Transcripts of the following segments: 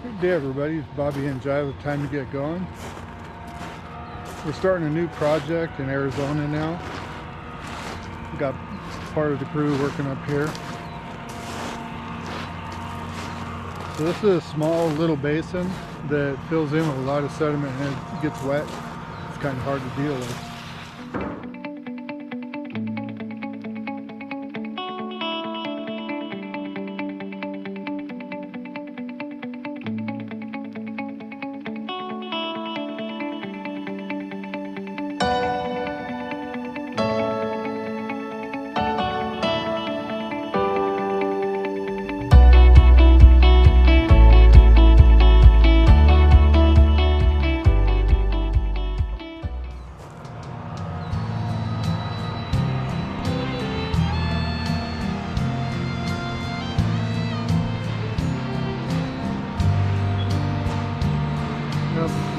Good day, everybody. It's Bobby and Jive. Time to get going. We're starting a new project in Arizona now. We got part of the crew working up here. So this is a small little basin that fills in with a lot of sediment and it gets wet. It's kind of hard to deal with.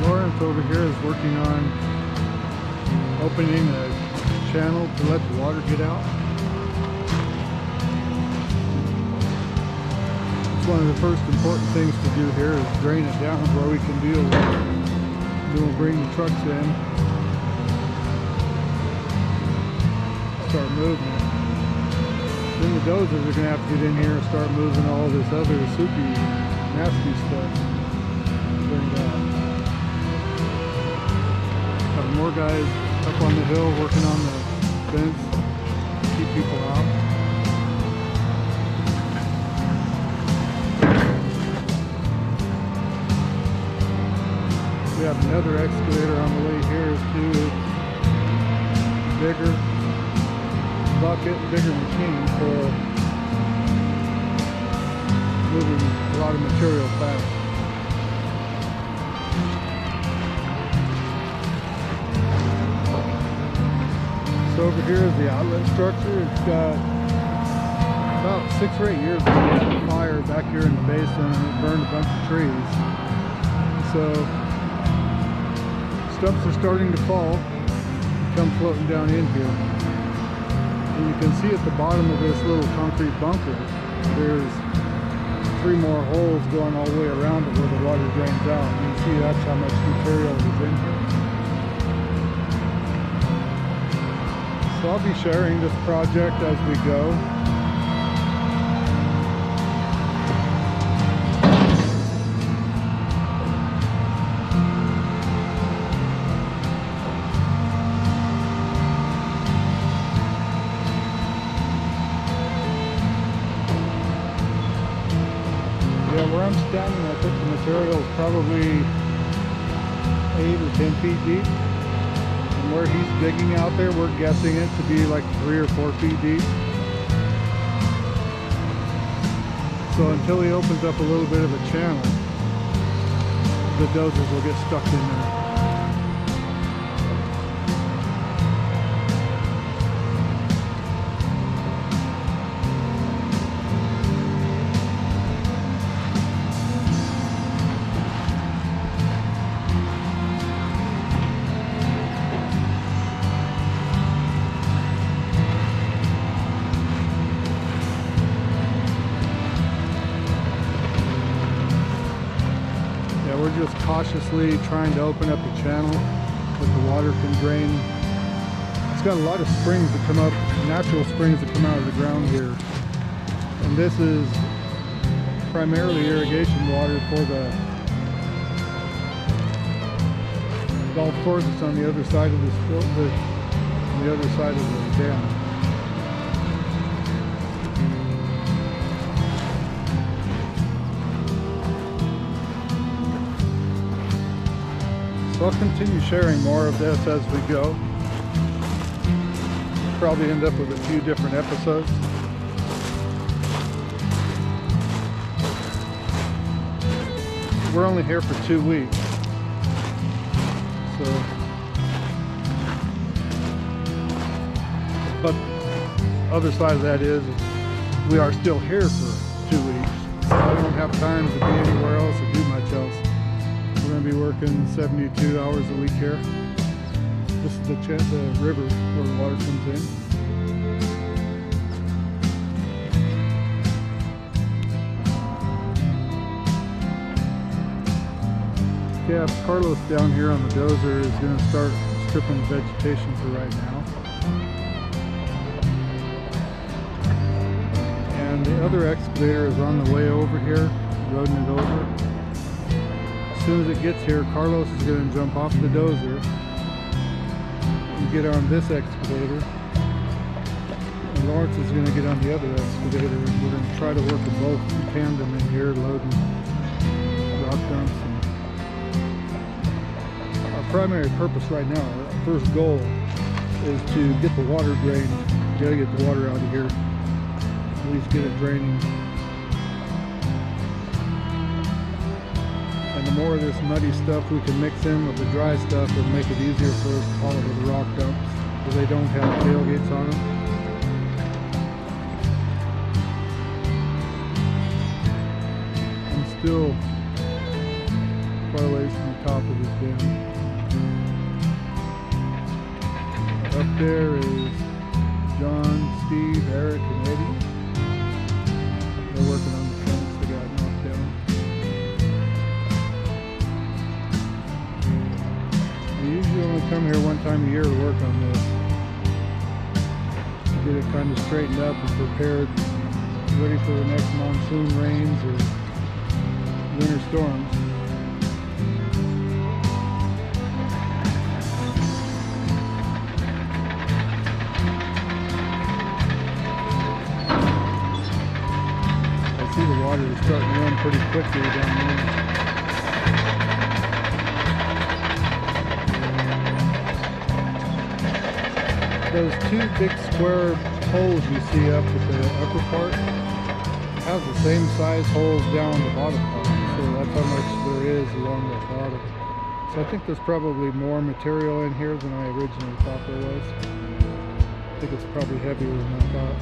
Lawrence over here is working on opening a channel to let the water get out. It's one of the first important things to do here is drain it down where we can deal with it. Then we'll bring the trucks in, start moving it. Then the dozers are going to have to get in here and start moving all this other soupy, nasty stuff. Bring it out. More guys up on the hill working on the fence to keep people out. We have another excavator on the way here too. Bigger bucket, bigger machine for moving a lot of material fast. So over here is the outlet structure. It's got about 6 or 8 years ago we had a fire back here in the basin and it burned a bunch of trees. So stumps are starting to fall and come floating down in here. And you can see at the bottom of this little concrete bunker, there's 3 more holes going all the way around it where the water drains out. You can see that's how much material is in here. So I'll be sharing this project as we go. Yeah, where I'm standing, I think the material is probably 8 or 10 feet deep. Where he's digging out there, we're guessing it to be like 3 or 4 feet deep. So until he opens up a little bit of a channel, the dozers will get stuck in there. We're just cautiously trying to open up a channel that the water can drain. It's got a lot of springs that come up, natural springs that come out of the ground here. And this is primarily irrigation water for the golf course that's on the other side of on the other side of the dam. So I'll continue sharing more of this as we go. Probably end up with a few different episodes. We're only here for 2 weeks. So, but other side of that is we are still here for 2 weeks. So I don't have time to be anywhere else or do much else. We're going to be working 72 hours a week here. This is the river where the water comes in. step. Carlos down here on the dozer is going to start stripping the vegetation for right now. And the other excavator is on the way over here, loading it over. As soon as it gets here, Carlos is going to jump off the dozer and get on this excavator. And Lawrence is going to get on the other excavator, and we're going to try to work them both in tandem in here, loading rock dumps. And our primary purpose right now, our first goal, is to get the water drained. We got to get the water out of here, at least get it draining. And the more of this muddy stuff we can mix in with the dry stuff, it'll make it easier for us to haul over the rock dumps, because they don't have tailgates on them. I'm still quite a ways from the top of this dam. Up there is John, Steve, Eric, and Eddie. They're working on the fence that got knocked down. We usually only come here one time a year to work on this. To get it kind of straightened up and prepared, ready for the next monsoon rains or winter storms. I see the water is starting to run pretty quickly down there. Those two big square holes you see up at the upper part has the same size holes down the bottom part, so that's how much there is along the bottom. So I think there's probably more material in here than I originally thought there was. I think it's probably heavier than I thought.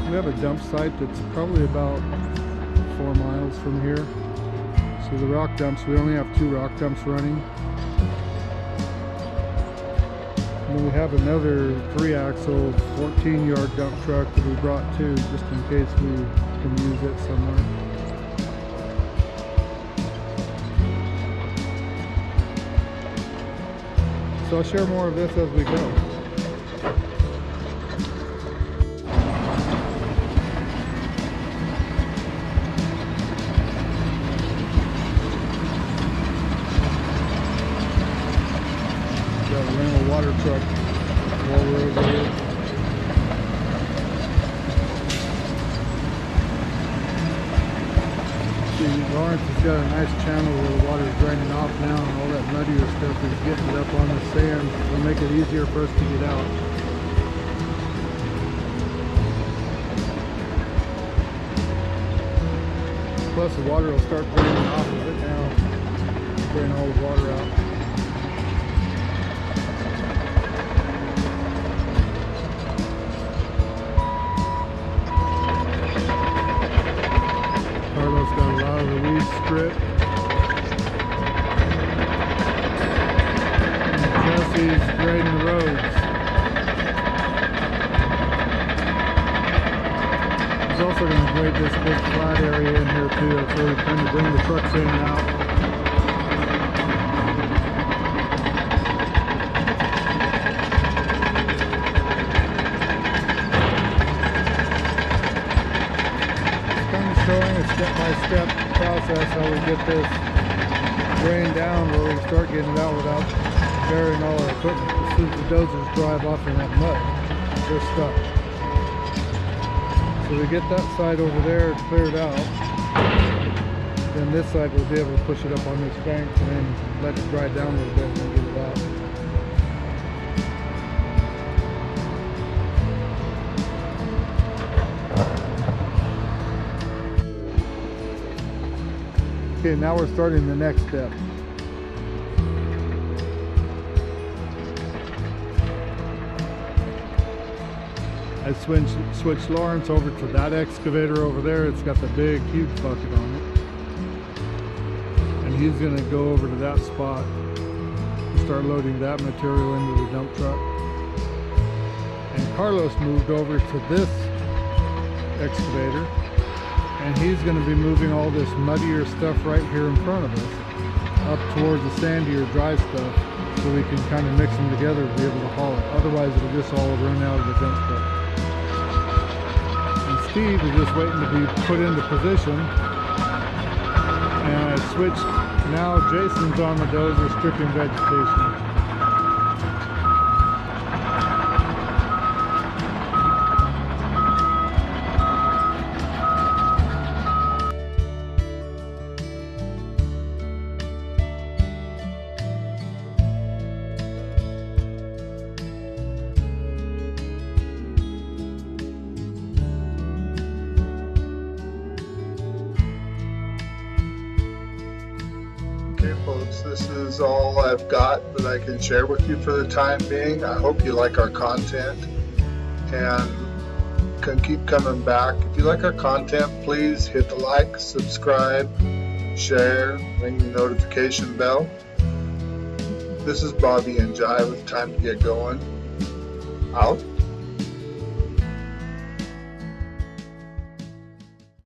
We have a dump site that's probably about 4 miles from here. So the rock dumps, we only have 2 rock dumps running. And then we have another 3-axle 14-yard dump truck that we brought too, just in case we can use it somewhere. So I'll share more of this as we go. Water truck while we're over here. See, Lawrence has got a nice channel where the water is draining off now, and all that muddier stuff is getting it up on the sand. It'll make it easier for us to get out. Plus the water will start draining off of it now. Drain all the water out. Carlos got a lot of the weed strip. And Jesse's grading the roads. He's also going to grade this big flat area in here too. That's where we kind of bring the trucks in and out. Showing a step-by-step process how we get this drained down where we can start getting it out without burying all our equipment. As soon as the dozers drive off in that mud, they're stuck. So we get that side over there cleared out. Then this side we'll be able to push it up on this bank and then let it dry down a little bit and then get it out. Okay, now we're starting the next step. I switched Lawrence over to that excavator over there. It's got the big, huge bucket on it. And he's going to go over to that spot and start loading that material into the dump truck. And Carlos moved over to this excavator, and he's going to be moving all this muddier stuff right here in front of us up towards the sandier dry stuff, so we can kind of mix them together to be able to haul it. Otherwise it'll just all run out of the dump truck. And Steve is just waiting to be put into position, and I switched. Now Jason's on the dozer stripping vegetation. Okay folks, this is all I've got that I can share with you for the time being. I hope you like our content and can keep coming back. If you like our content, please hit the like, subscribe, share, ring the notification bell. This is Bobby and Jai with Time to Get Going. Out.